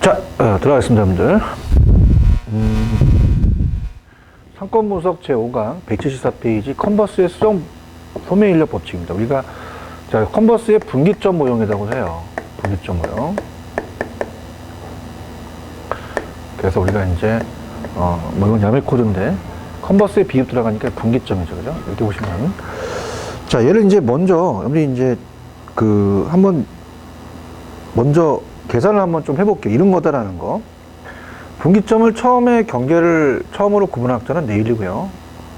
자, 들어가겠습니다, 여러분들. 상권 분석 제5강 174페이지 컨버스의 수정 소매 인력 법칙입니다. 우리가 자, 컨버스의 분기점 모형이라고 해요. 분기점 모형. 그래서 우리가 이제 뭐 이건 야매 코드인데 컨버스에 비입 들어가니까 분기점이죠, 그죠? 이렇게 보시면 자, 얘를 이제 먼저 여러분이 이제 한번 먼저 계산을 한번 좀 해볼게요. 이런 거다라는 거. 분기점을 처음에 경계를 처음으로 구분한 학자는 네일이고요.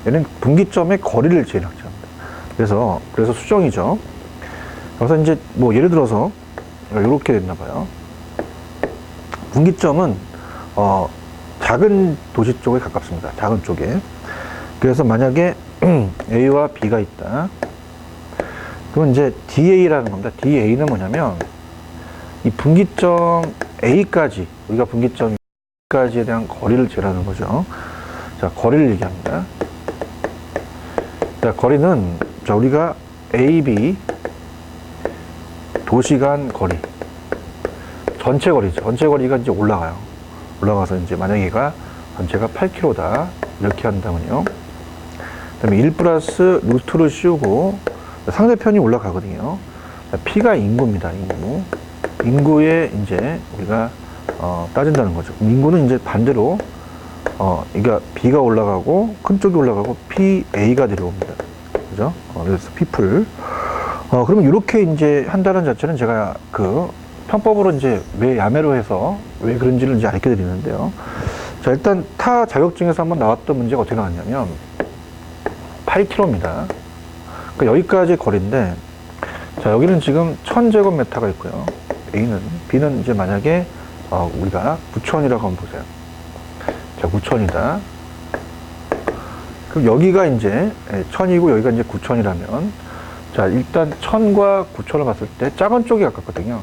얘는 분기점의 거리를 재는 학자입니다. 그래서 수정이죠. 그래서 이제 뭐 예를 들어서 이렇게 됐나 봐요. 분기점은 작은 도시 쪽에 가깝습니다. 작은 쪽에. 그래서 만약에 A와 B가 있다. 그럼 이제 DA라는 겁니다. DA는 뭐냐면 이 분기점 A까지, 우리가 분기점 A까지에 대한 거리를 재라는 거죠. 자, 거리를 얘기합니다. 자, 거리는, 자, 우리가 A, B, 도시 간 거리. 전체 거리죠. 전체 거리가 이제 올라가요. 올라가서 이제 만약에 얘가 전체가 8km다. 이렇게 한다면요. 그 다음에 1 플러스 루트를 씌우고 상대편이 올라가거든요. 자, P가 인구입니다. 인구에 이제 우리가 따진다는 거죠. 인구는 이제 반대로 그러니까 B가 올라가고 큰 쪽이 올라가고 PA가 내려옵니다. 그죠? 그래서 people. 그러면 이렇게 이제 한다는 자체는 제가 편법으로 이제 왜 야매로 해서 왜 그런지를 이제 알려 드리는데요. 자, 일단 타 자격증에서 한번 나왔던 문제가 어떻게 나왔냐면 8km입니다. 그러니까 여기까지 거리인데, 자, 여기는 지금 1000제곱미터가 있고요. A는, B는 이제 만약에, 우리가 9,000이라고 한번 보세요. 자, 9,000이다. 그럼 여기가 이제 1000이고 여기가 이제 9,000이라면, 자, 일단 1000과 9,000을 봤을 때 작은 쪽이 가깝거든요.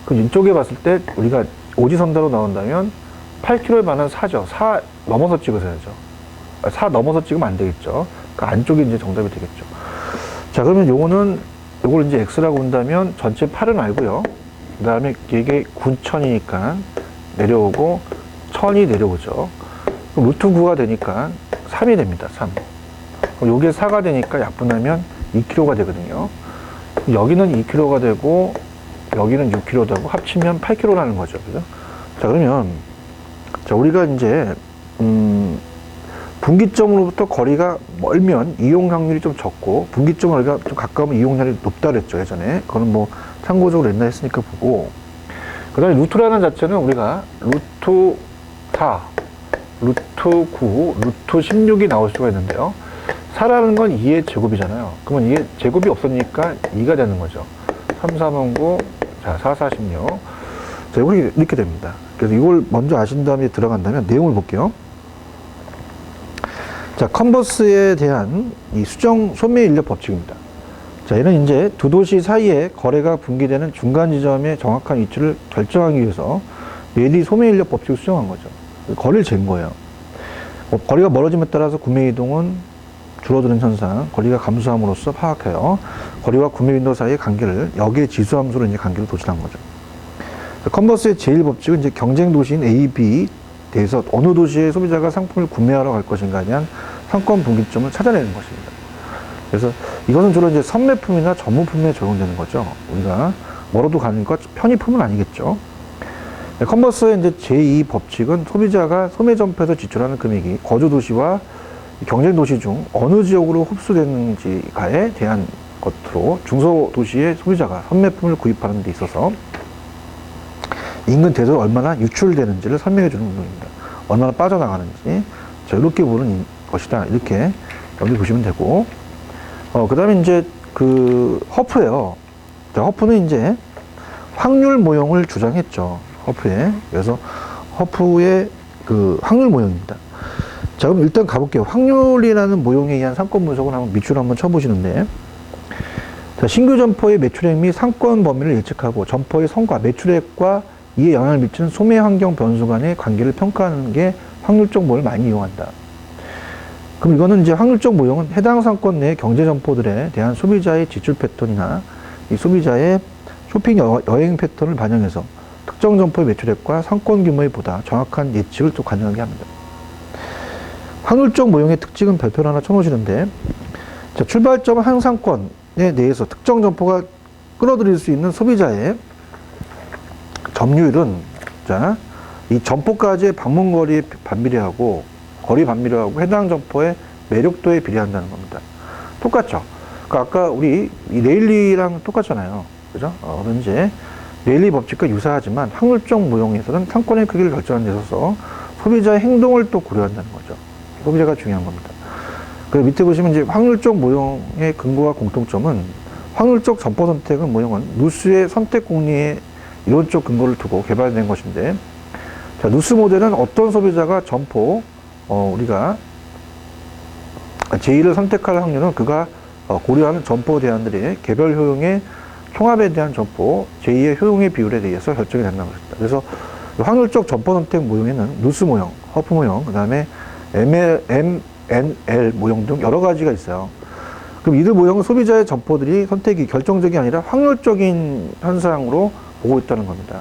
그럼 이쪽에 봤을 때 우리가 오지선다로 나온다면 8km에 반은 4죠. 4 넘어서 찍으셔야죠. 4 넘어서 찍으면 안 되겠죠. 그 안쪽이 이제 정답이 되겠죠. 자, 그러면 요걸 이제 X라고 본다면 전체 8은 알고요. 그 다음에 이게 9,000이니까 내려오고 1000이 내려오죠. 그럼 루트 9가 되니까 3이 됩니다. 3. 그럼 요게 4가 되니까 약분하면 2km가 되거든요. 여기는 2km가 되고 여기는 6km 되고 합치면 8km라는 거죠. 그죠? 자, 그러면 자, 우리가 이제 분기점으로부터 거리가 멀면 이용 확률이 좀 적고 분기점 거리가 좀 가까우면 이용 확률이 높다 그랬죠, 예전에. 그거는 뭐 참고적으로 옛날에 했으니까 보고. 그 다음에 루트라는 자체는 우리가 루트 4, 루트 9, 루트 16이 나올 수가 있는데요. 4라는 건 2의 제곱이잖아요. 그러면 2의 제곱이 없으니까 2가 되는 거죠. 3, 3, 9, 자, 4, 4, 16. 자, 이렇게 됩니다. 그래서 이걸 먼저 아신 다음에 들어간다면 내용을 볼게요. 자, 컨버스에 대한 이 수정 소매 인력 법칙입니다. 자, 얘는 이제 두 도시 사이에 거래가 분기되는 중간 지점의 정확한 위치를 결정하기 위해서 내리 소매 인력 법칙을 수정한 거죠. 거리를 잰 거예요. 거리가 멀어짐에 따라서 구매 이동은 줄어드는 현상, 거리가 감소함으로써 파악해요. 거리와 구매 윈도 사이의 관계를 역의 지수함수로 이제 관계를 도출한 거죠. 컨버스의 제1법칙은 이제 경쟁 도시인 A, B 대해서 어느 도시의 소비자가 상품을 구매하러 갈 것인가에 대한 상권 분기점을 찾아내는 것입니다. 그래서 이것은 주로 이제 선매품이나 전문품에 적용되는 거죠. 우리가 멀어도 가는 것, 편의품은 아니겠죠. 컨버스의 이제 제2 법칙은 소비자가 소매점포에서 지출하는 금액이 거주 도시와 경쟁 도시 중 어느 지역으로 흡수되는지가에 대한 것으로 중소도시의 소비자가 선매품을 구입하는 데 있어서 인근 대도로 얼마나 유출되는지를 설명해 주는 운동입니다. 얼마나 빠져나가는지. 자, 이렇게 보는 것이다. 이렇게 여기 보시면 되고. 그 다음에 이제 허프예요. 자, 허프는 이제 확률 모형을 주장했죠. 허프에. 그래서 허프의 확률 모형입니다. 자, 그럼 일단 가볼게요. 확률이라는 모형에 의한 상권 분석을 한번 밑줄 한번 쳐보시는데. 자, 신규 점포의 매출액 및 상권 범위를 예측하고 점포의 성과, 매출액과 이에 영향을 미치는 소매 환경 변수 간의 관계를 평가하는 게 확률적 모형을 많이 이용한다. 그럼 이거는 이제 확률적 모형은 해당 상권 내 경제 점포들에 대한 소비자의 지출 패턴이나 이 소비자의 쇼핑 여행 패턴을 반영해서 특정 점포의 매출액과 상권 규모에 보다 정확한 예측을 또 가능하게 합니다. 확률적 모형의 특징은 별표를 하나 쳐놓으시는데, 자, 출발점 항상권에 대해서 특정 점포가 끌어들일 수 있는 소비자의 점유율은, 자, 이 점포까지의 방문 거리에 반비례하고, 거리 반비례하고 해당 점포의 매력도에 비례한다는 겁니다. 똑같죠? 그러니까 아까 우리 이 레일리랑 똑같잖아요. 그죠? 이제 레일리 법칙과 유사하지만 확률적 모형에서는 상권의 크기를 결정하는 데 있어서 소비자의 행동을 또 고려한다는 거죠. 소비자가 중요한 겁니다. 그 밑에 보시면 이제 확률적 모형의 근거와 공통점은 확률적 점포 선택은 모형은 누수의 선택 공리의 이론적 근거를 두고 개발된 것인데, 자, 누수 모델은 어떤 소비자가 점포, 우리가 제2를 선택할 확률은 그가 고려하는 점포 대안들의 개별 효용의 총합에 대한 점포 제2의 효용의 비율에 대해서 결정이 된다고 했습니다. 그래서 확률적 점포 선택 모형에는 누수 모형, 허프 모형, 그 다음에 MNL 모형 등 여러 가지가 있어요. 그럼 이들 모형은 소비자의 점포들이 선택이 결정적이 아니라 확률적인 현상으로 보고 있다는 겁니다.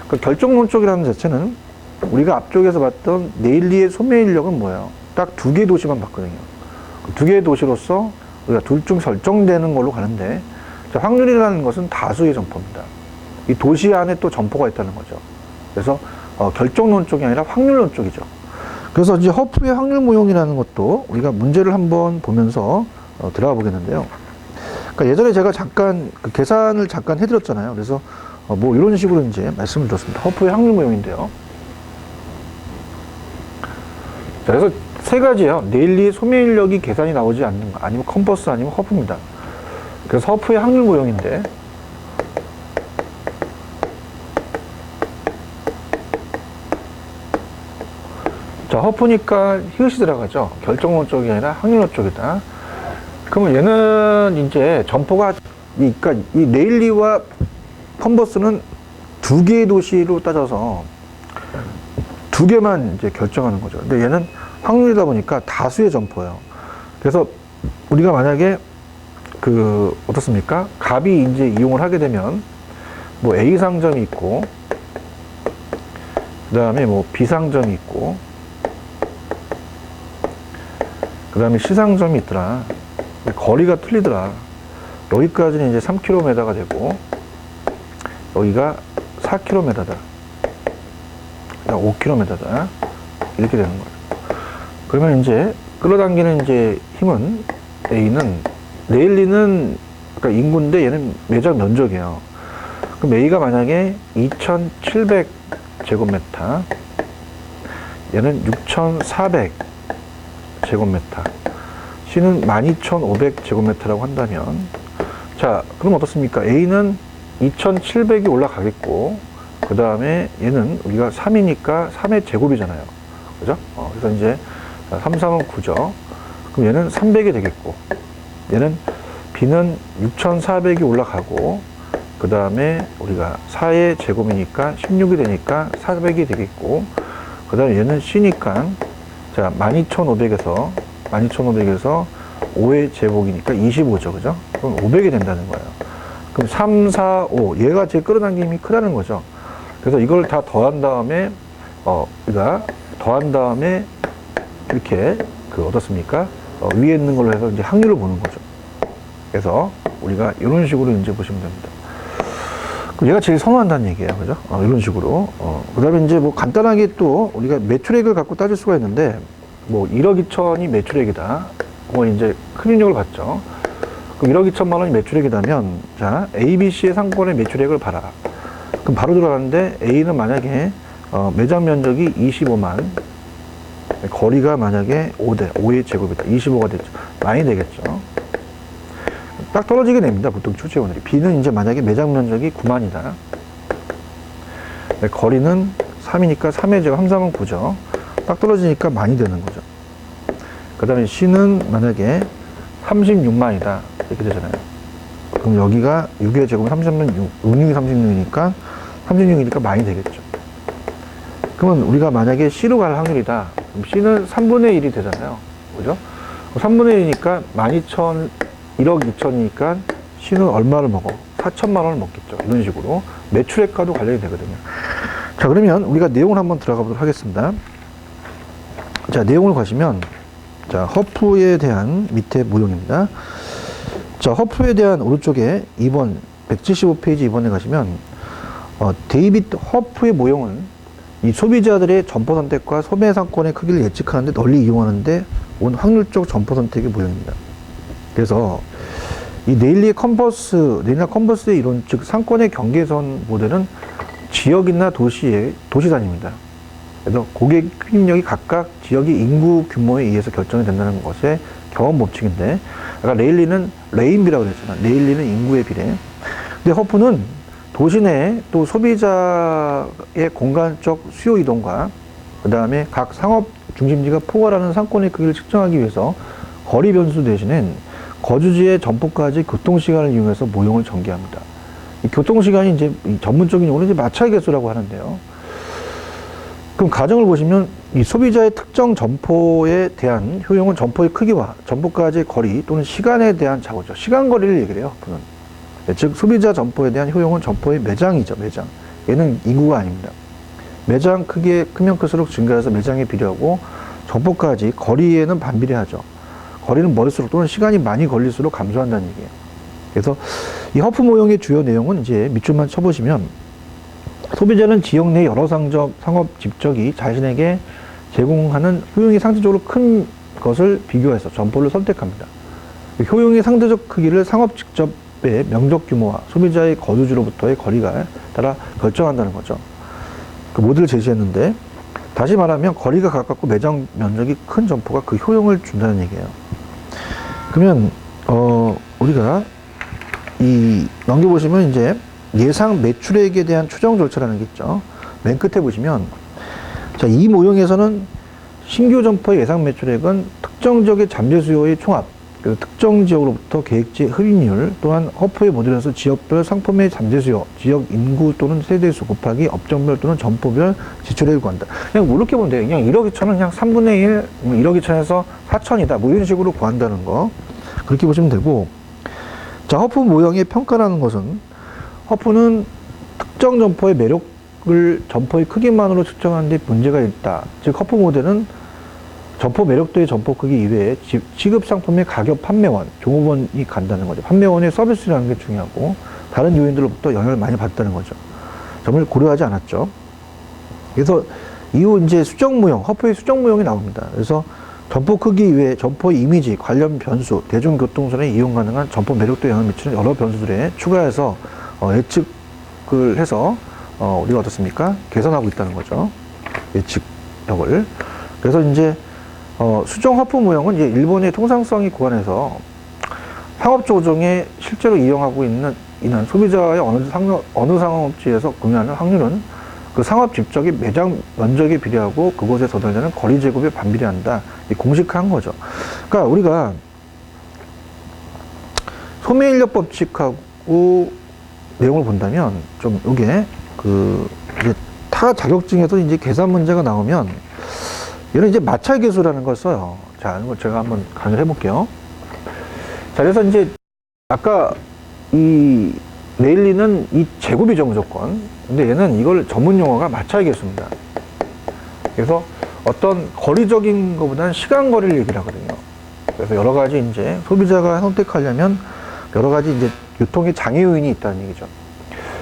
그러니까 결정론적이라는 자체는 우리가 앞쪽에서 봤던 레일리의 소매 인력은 뭐예요? 딱 두 개의 도시만 봤거든요. 두 개의 도시로서 우리가 둘 중 결정되는 걸로 가는데, 자, 확률이라는 것은 다수의 점포입니다. 이 도시 안에 또 점포가 있다는 거죠. 그래서 결정론 쪽이 아니라 확률론 쪽이죠. 그래서 이제 허프의 확률 모형이라는 것도 우리가 문제를 한번 보면서 들어가 보겠는데요. 그러니까 예전에 제가 잠깐 그 계산을 잠깐 해드렸잖아요. 그래서 뭐 이런 식으로 이제 말씀을 드렸습니다. 허프의 확률 모형인데요. 자, 그래서 세 가지예요. 레일리의 소매 인력이 계산이 나오지 않는 거, 아니면 컴퍼스, 아니면 허프입니다. 그래서 허프의 확률 모형인데, 자, 허프니까 히읗이 들어가죠. 결정론 쪽이 아니라 확률론 쪽이다. 그러면 얘는 이제 점포가, 그러니까 이 레일리와 컨버스는 두 개의 도시로 따져서 두 개만 이제 결정하는 거죠. 근데 얘는 확률이다 보니까 다수의 점포예요. 그래서 우리가 만약에 어떻습니까? 값이 이제 이용을 하게 되면 뭐 A 상점이 있고, 그 다음에 뭐 B 상점이 있고, 그 다음에 C 상점이 있더라. 거리가 틀리더라. 여기까지는 이제 3km가 되고, 여기가 4km다. 5km다. 이렇게 되는 거예요. 그러면 이제 끌어당기는 이제 힘은 A는, 레일리는 그러니까 인구인데 얘는 매장 면적이에요. 그럼 A가 만약에 2,700제곱미터, 얘는 6,400제곱미터, C는 12,500제곱미터라고 한다면, 자, 그럼 어떻습니까? A는 2,700이 올라가겠고, 그 다음에 얘는 우리가 3이니까 3의 제곱이잖아요. 그죠? 그래서 이제 3, 3은 9죠. 그럼 얘는 300이 되겠고, 얘는 B는 6,400이 올라가고, 그 다음에 우리가 4의 제곱이니까 16이 되니까 400이 되겠고, 그 다음에 얘는 C니까, 자, 12,500에서 5의 제곱이니까 25죠. 그죠? 그럼 500이 된다는 거예요. 그럼 3, 4, 5. 얘가 제일 끌어당김이 크다는 거죠. 그래서 이걸 다 더한 다음에, 우리가 더한 다음에 이렇게 어떻습니까? 위에 있는 걸로 해서 이제 확률을 보는 거죠. 그래서 우리가 이런 식으로 이제 보시면 됩니다. 그럼 얘가 제일 선호한다는 얘기예요. 그죠? 이런 식으로. 그 다음에 이제 뭐 간단하게 또 우리가 매출액을 갖고 따질 수가 있는데, 뭐 1억 2천이 매출액이다. 그건 이제 큰 인력을 받죠. 그럼 1억 2천만 원이 매출액이라면, 자, A, B, C의 상권의 매출액을 봐라. 그럼 바로 들어가는데, A는 만약에 매장 면적이 25만, 거리가 만약에 5의 제곱이다. 25가 됐죠. 많이 되겠죠. 딱 떨어지게 됩니다. 보통 출제원들이. B는 이제 만약에 매장 면적이 9만이다. 거리는 3이니까 3의 제곱, 3, 3은 9죠. 딱 떨어지니까 많이 되는 거죠. 그 다음에 C는 만약에 36만이다. 이렇게 되잖아요. 그럼 여기가 6의 제곱은 36, 6이 36이니까 36이니까 많이 되겠죠. 그러면 우리가 만약에 C로 갈 확률이다. 그럼 C는 3분의 1이 되잖아요. 그죠? 3분의 1이니까 12,000, 1억 2천이니까 C는 얼마를 먹어? 4천만 원을 먹겠죠. 이런 식으로 매출액과도 관련이 되거든요. 자, 그러면 우리가 내용을 한번 들어가 보도록 하겠습니다. 자, 내용을 가시면, 자, 허프에 대한 밑에 모형입니다. 자, 허프에 대한 오른쪽에 2번, 175페이지 2번에 가시면, 데이빗 허프의 모형은 이 소비자들의 점포 선택과 소매 상권의 크기를 예측하는데 널리 이용하는데 온 확률적 점포 선택의 모형입니다. 그래서 이 네일리나 컨버스의 이론, 즉 상권의 경계선 모델은 지역이나 도시 단위입니다. 그래서 고객 흡입력이 각각 지역의 인구 규모에 의해서 결정이 된다는 것의 경험 법칙인데, 아까 레일리는 레인비라고 그랬잖아. 레일리는 인구에 비례. 근데 허프는 도시 내 또 소비자의 공간적 수요 이동과 그 다음에 각 상업 중심지가 포괄하는 상권의 크기를 측정하기 위해서 거리 변수 대신엔 거주지의 점포까지 교통시간을 이용해서 모형을 전개합니다. 이 교통시간이 이제 전문적인 용어는 이제 마찰 계수라고 하는데요. 그럼 가정을 보시면 이 소비자의 특정 점포에 대한 효용은 점포의 크기와 점포까지의 거리 또는 시간에 대한 차고죠. 시간 거리를 얘기를 해요, 허프는. 즉 소비자 점포에 대한 효용은 점포의 매장이죠. 매장. 얘는 인구가 아닙니다. 매장 크면 클수록 증가해서 매장에 비례하고 점포까지 거리에는 반비례하죠. 거리는 멀수록 또는 시간이 많이 걸릴수록 감소한다는 얘기예요. 그래서 이 허프 모형의 주요 내용은 이제 밑줄만 쳐보시면, 소비자는 지역 내 여러 상업 집적이 자신에게 제공하는 효용이 상대적으로 큰 것을 비교해서 점포를 선택합니다. 효용의 상대적 크기를 상업 직접의 면적 규모와 소비자의 거주지로부터의 거리가 따라 결정한다는 거죠. 그 모델을 제시했는데, 다시 말하면 거리가 가깝고 매장 면적이 큰 점포가 그 효용을 준다는 얘기예요. 그러면 우리가 넘겨보시면 이제 예상 매출액에 대한 추정 절차라는 게 있죠. 맨 끝에 보시면, 자, 이 모형에서는 신규 점포의 예상 매출액은 특정 지역의 잠재 수요의 총합, 그리고 특정 지역으로부터 계획지 흡입률, 또한 허프의 모델에서 지역별 상품의 잠재 수요, 지역 인구 또는 세대수 곱하기 업종별 또는 점포별 지출액을 구한다. 그냥 이렇게 보면 돼요. 그냥 1억 2천은 그냥 3분의 1, 1억 2천에서 4천이다. 뭐 이런 식으로 구한다는 거. 그렇게 보시면 되고, 자, 허프 모형의 평가라는 것은, 허프는 특정 점포의 매력을 점포의 크기만으로 측정하는 데 문제가 있다. 즉, 허프 모델은 점포 매력도의 점포 크기 이외에 지급 상품의 가격 판매원, 종업원이 간다는 거죠. 판매원의 서비스라는 게 중요하고, 다른 요인들로부터 영향을 많이 받다는 거죠. 점을 고려하지 않았죠. 그래서 이후 이제 수정 모형, 허프의 수정 모형이 나옵니다. 그래서 점포 크기 이외에 점포의 이미지, 관련 변수, 대중교통선에 이용 가능한 점포 매력도에 영향을 미치는 여러 변수들에 추가해서 예측을 해서 우리가 어떻습니까? 개선하고 있다는 거죠. 예측력을. 그래서 이제 수정 허프 모형은 이제 일본의 통상성이 고안해서 상업 조정에 실제로 이용하고 있는 소비자의 어느 상업지에서 구매하는 확률은 그 상업 집적의 매장 면적에 비례하고 그곳에 전달되는 거리 제곱에 반비례한다. 공식화한 거죠. 그러니까 우리가 소매인력 법칙하고 내용을 본다면 좀 이게 이제 타 자격증에서 이제 계산 문제가 나오면 얘는 이제 마찰 계수라는 걸 써요. 자, 이거 제가 한번 강의를 해볼게요. 자, 그래서 이제 아까 이 레일리는 이 제곱이죠, 무조건. 근데 얘는 이걸 전문 용어가 마찰 계수입니다. 그래서 어떤 거리적인 것보다는 시간 거리를 얘기를 하거든요. 그래서 여러 가지 이제 소비자가 선택하려면 여러 가지 이제 유통의 장애 요인이 있다는 얘기죠.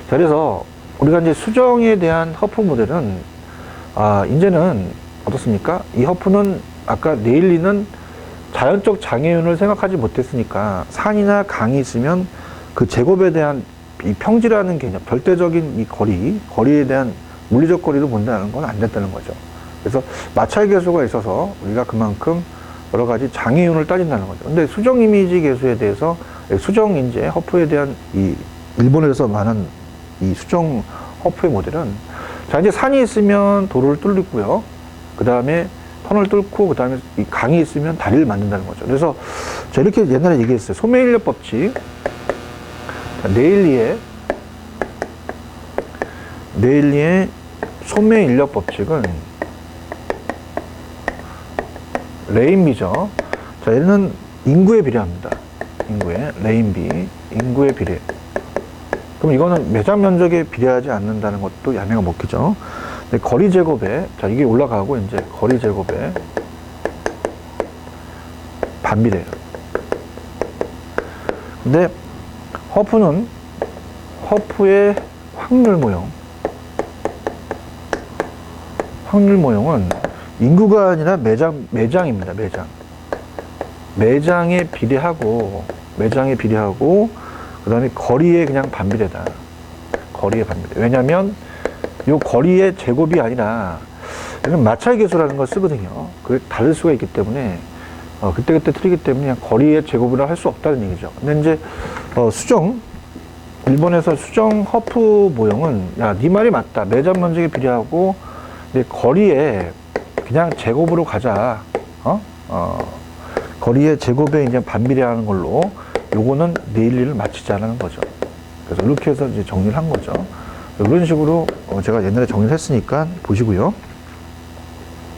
자, 그래서 우리가 이제 수정에 대한 허프 모델은 이제는 어떻습니까? 이 허프는 아까 레일리는 자연적 장애 요인을 생각하지 못했으니까 산이나 강이 있으면 그 제곱에 대한 이 평지라는 개념, 절대적인 이 거리에 대한 물리적 거리로 본다는 건 안 됐다는 거죠. 그래서 마찰 계수가 있어서 우리가 그만큼 여러 가지 장애 요인을 따진다는 거죠. 근데 수정 이미지 계수에 대해서 수정 이제 허프에 대한 이 일본에서 말하는 이 수정 허프의 모델은, 자, 이제 산이 있으면 도로를 뚫고요. 그 다음에 터널을 뚫고 그 다음에 이 강이 있으면 다리를 만든다는 거죠. 그래서 저 이렇게 옛날에 얘기했어요. 소매인력 법칙. 자, 네일리의 소매인력 법칙은 레인비죠. 자, 얘는 인구에 비례합니다. 인구에, 레인비, 인구에 비례. 그럼 이거는 매장 면적에 비례하지 않는다는 것도 야매가 먹히죠. 근데 거리 제곱에, 자, 이게 올라가고, 이제 거리 제곱에 반비례해요. 근데 허프의 확률 모형은 인구가 아니라 매장입니다. 매장에 비례하고, 그 다음에 거리에 그냥 반비례다. 거리에 반비례. 왜냐면, 요 거리의 제곱이 아니라, 이건 마찰 계수라는 걸 쓰거든요. 그게 다를 수가 있기 때문에, 그때그때 틀리기 때문에 그냥 거리의 제곱이라 할 수 없다는 얘기죠. 근데 이제, 일본에서 수정 허프 모형은, 야, 네 말이 맞다. 매장 면적에 비례하고, 근데 거리에 그냥 제곱으로 가자. 거리의 제곱에 이제 반비례하는 걸로, 요거는 내 일을 마치자라는 거죠. 그래서 이렇게 해서 이제 정리를 한 거죠. 이런 식으로 제가 옛날에 정리를 했으니까 보시고요.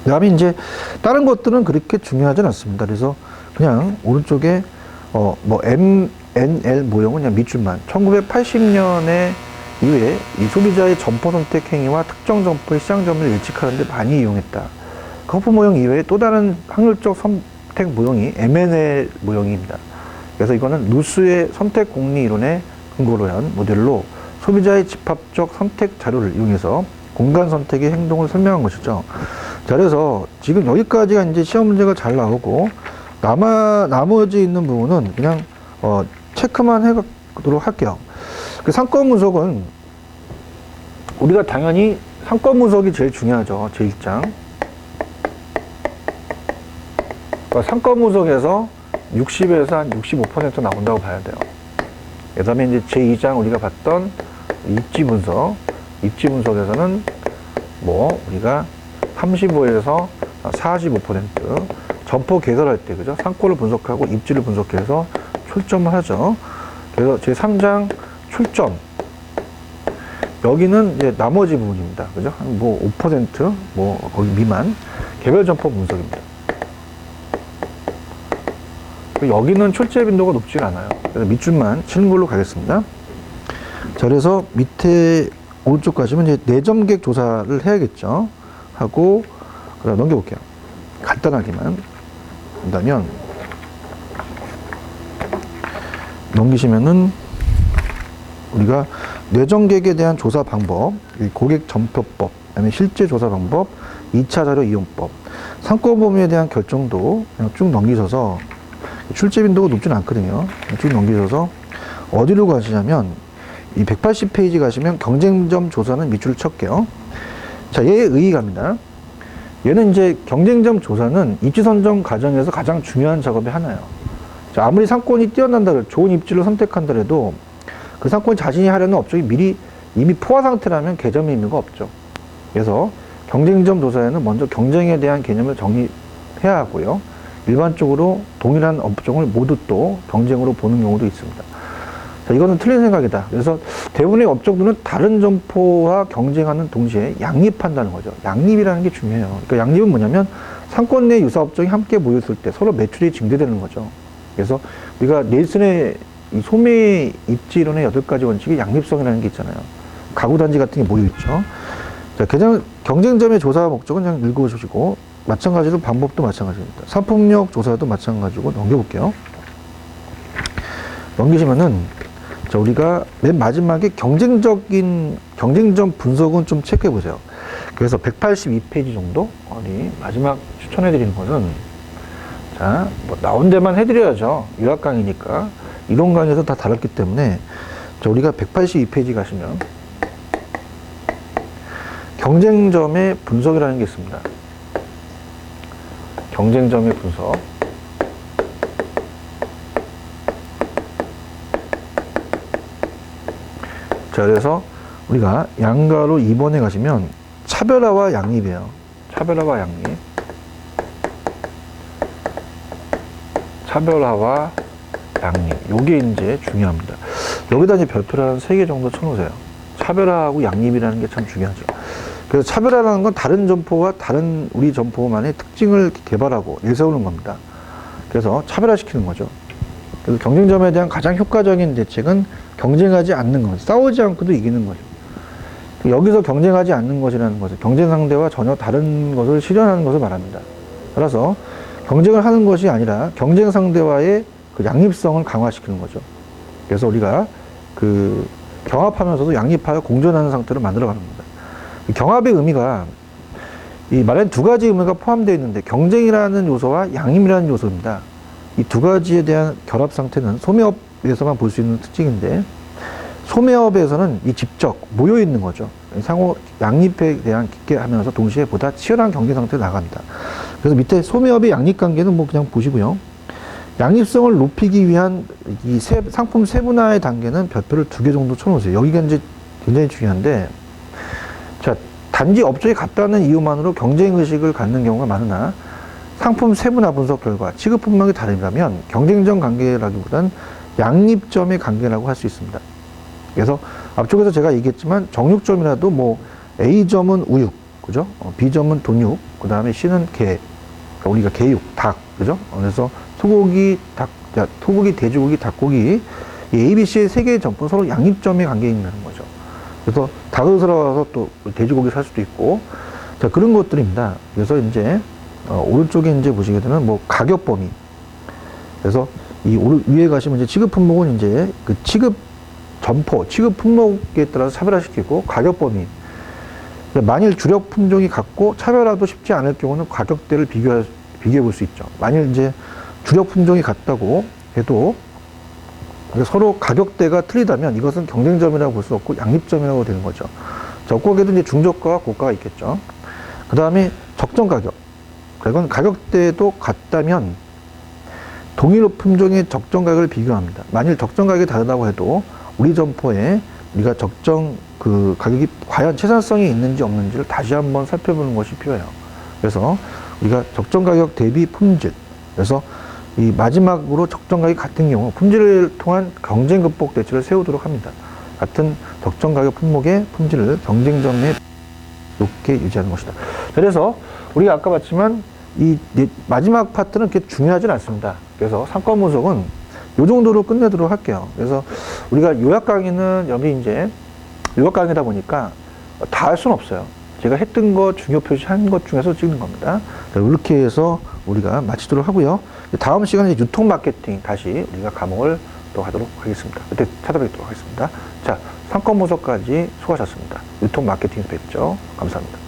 그 다음에 이제 다른 것들은 그렇게 중요하진 않습니다. 그래서 그냥 오른쪽에 MNL 모형은 그냥 밑줄만. 1980년에 이후에 이 소비자의 점포 선택 행위와 특정 점포의 시장 점유를 예측하는데 많이 이용했다. 커프 모형 이외에 또 다른 확률적 선택 모형이 MNL 모형입니다. 그래서 이거는 누스의 선택 공리 이론에 근거로 한 모델로 소비자의 집합적 선택 자료를 이용해서 공간 선택의 행동을 설명한 것이죠. 자, 그래서 지금 여기까지가 이제 시험 문제가 잘 나오고, 나머지 있는 부분은 그냥, 체크만 해가도록 할게요. 그 상권 분석은, 우리가 당연히 상권 분석이 제일 중요하죠. 제1장. 그러니까 상권 분석에서 60에서 한 65% 나온다고 봐야 돼요. 그 다음에 이제 제2장 우리가 봤던 입지 분석에서는 우리가 35에서 45% 점포 개설할 때, 그죠? 상권을 분석하고 입지를 분석해서 출점을 하죠. 그래서 제3장 출점. 여기는 이제 나머지 부분입니다. 그죠? 한 5%, 거기 미만. 개별 점포 분석입니다. 여기는 출제 빈도가 높지 않아요. 그래서 밑줄만 치는 걸로 가겠습니다. 자, 그래서 밑에 오른쪽 가시면 이제 내점객 조사를 해야겠죠. 하고, 그다음 넘겨볼게요. 간단하게만. 그러면, 넘기시면은, 우리가 내점객에 대한 조사 방법, 고객 점표법, 그다음에 실제 조사 방법, 2차 자료 이용법, 상권 범위에 대한 결정도 그냥 쭉 넘기셔서, 출제 빈도가 높지는 않거든요. 쭉 넘기셔서 어디로 가시냐면 이 180페이지 가시면 경쟁점 조사는 밑줄을 쳤게요. 자, 얘의 의의갑니다. 얘는 이제 경쟁점 조사는 입지 선정 과정에서 가장 중요한 작업의 하나예요. 자, 아무리 상권이 뛰어난다, 좋은 입지를 선택한다 해도 그 상권이 자신이 하려는 업종이 이미 포화 상태라면 개점의 의미가 없죠. 그래서 경쟁점 조사에는 먼저 경쟁에 대한 개념을 정리해야 하고요. 일반적으로 동일한 업종을 모두 또 경쟁으로 보는 경우도 있습니다. 자, 이거는 틀린 생각이다. 그래서 대부분의 업종들은 다른 점포와 경쟁하는 동시에 양립한다는 거죠. 양립이라는 게 중요해요. 그러니까 양립은 뭐냐면 상권 내 유사 업종이 함께 모였을 때 서로 매출이 증대되는 거죠. 그래서 우리가 넬슨의 이 소매 입지 이론의 8가지 원칙이 양립성이라는 게 있잖아요. 가구 단지 같은 게 모여있죠. 자, 경쟁점의 조사 목적은 그냥 읽어주시고, 마찬가지로 방법도 마찬가지입니다. 상품력 조사도 마찬가지고 넘겨볼게요. 넘기시면은, 자, 우리가 맨 마지막에 경쟁점 분석은 좀 체크해 보세요. 그래서 182페이지 정도? 마지막 추천해 드리는 것은, 자, 나온 데만 해드려야죠. 유학 강의니까. 이론 강의에서 다 다뤘기 때문에, 자, 우리가 182페이지 가시면, 경쟁점의 분석이라는 게 있습니다. 경쟁점의 분석. 자, 그래서 우리가 양가로 2번에 가시면 차별화와 양립이에요. 차별화와 양립. 차별화와 양립. 요게 이제 중요합니다. 여기다 이제 별표를 한 3개 정도 쳐놓으세요. 차별화하고 양립이라는 게 참 중요하죠. 그래서 차별화라는 건 다른 점포와 다른 우리 점포만의 특징을 개발하고 내세우는 겁니다. 그래서 차별화시키는 거죠. 그래서 경쟁점에 대한 가장 효과적인 대책은 경쟁하지 않는 것, 싸우지 않고도 이기는 거죠. 여기서 경쟁하지 않는 것이라는 것은 경쟁 상대와 전혀 다른 것을 실현하는 것을 말합니다. 따라서 경쟁을 하는 것이 아니라 경쟁 상대와의 그 양립성을 강화시키는 거죠. 그래서 우리가 그 경합하면서도 양립하여 공존하는 상태로 만들어가는 겁니다. 경합의 의미가 이 말엔 두 가지 의미가 포함되어 있는데 경쟁이라는 요소와 양립이라는 요소입니다. 이 두 가지에 대한 결합 상태는 소매업에서만 볼 수 있는 특징인데 소매업에서는 이 직접 모여 있는 거죠. 상호 양립에 대한 깊게 하면서 동시에 보다 치열한 경쟁 상태로 나갑니다. 그래서 밑에 소매업의 양립 관계는 뭐 그냥 보시고요. 양립성을 높이기 위한 이 상품 세분화의 단계는 별표를 2개 정도 쳐놓으세요. 여기가 이제 굉장히 중요한데, 자, 단지 업종이 같다는 이유만으로 경쟁 의식을 갖는 경우가 많으나 상품 세분화 분석 결과 취급 품목이 다르다면 경쟁점 관계라기보단 양립점의 관계라고 할 수 있습니다. 그래서 앞쪽에서 제가 얘기했지만 정육점이라도 뭐 A점은 우육, 그죠? B점은 돈육, 그 다음에 C는 게, 그러니까 우리가 개육, 닭, 그죠? 그래서 소고기, 소고기, 돼지고기, 닭고기, 이 A, B, C의 세 개의 점포는 서로 양립점의 관계에 있는 거죠. 그래서 닭을 들어가서 또 돼지고기 살 수도 있고, 자, 그런 것들입니다. 그래서 이제, 오른쪽에 이제 보시게 되면 뭐 가격 범위. 그래서 이 위에 가시면 이제 취급 품목은 이제 그 취급 점포, 취급 품목에 따라서 차별화시키고 가격 범위. 만일 주력 품종이 같고 차별화도 쉽지 않을 경우는 가격대를 비교해 볼 수 있죠. 만일 이제 주력 품종이 같다고 해도 서로 가격대가 틀리다면 이것은 경쟁점이라고 볼 수 없고 양립점이라고 되는 거죠. 저가에도 이제 중저가와 고가가 있겠죠. 그 다음에 적정 가격. 그건 가격대도 같다면 동일 품종의 적정 가격을 비교합니다. 만일 적정 가격이 다르다고 해도 우리 점포에 우리가 적정 그 가격이 과연 최상성이 있는지 없는지를 다시 한번 살펴보는 것이 필요해요. 그래서 우리가 적정 가격 대비 품질. 그래서 이 마지막으로 적정 가격이 같은 경우 품질을 통한 경쟁 극복 대책을 세우도록 합니다. 같은 적정 가격 품목의 품질을 경쟁점에 높게 유지하는 것이다. 그래서 우리가 아까 봤지만 이 마지막 파트는 그렇게 중요하진 않습니다. 그래서 상권 분석은 이 정도로 끝내도록 할게요. 그래서 우리가 요약 강의는 여기 이제 요약 강의다 보니까 다 할 수는 없어요. 제가 했던 거 중요 표시한 것 중에서 찍는 겁니다. 이렇게 해서 우리가 마치도록 하고요. 다음 시간에 유통 마케팅 다시 우리가 과목을 또 하도록 하겠습니다. 그때 찾아뵙도록 하겠습니다. 자, 상권 분석까지 수고하셨습니다. 유통 마케팅에서 뵙죠. 감사합니다.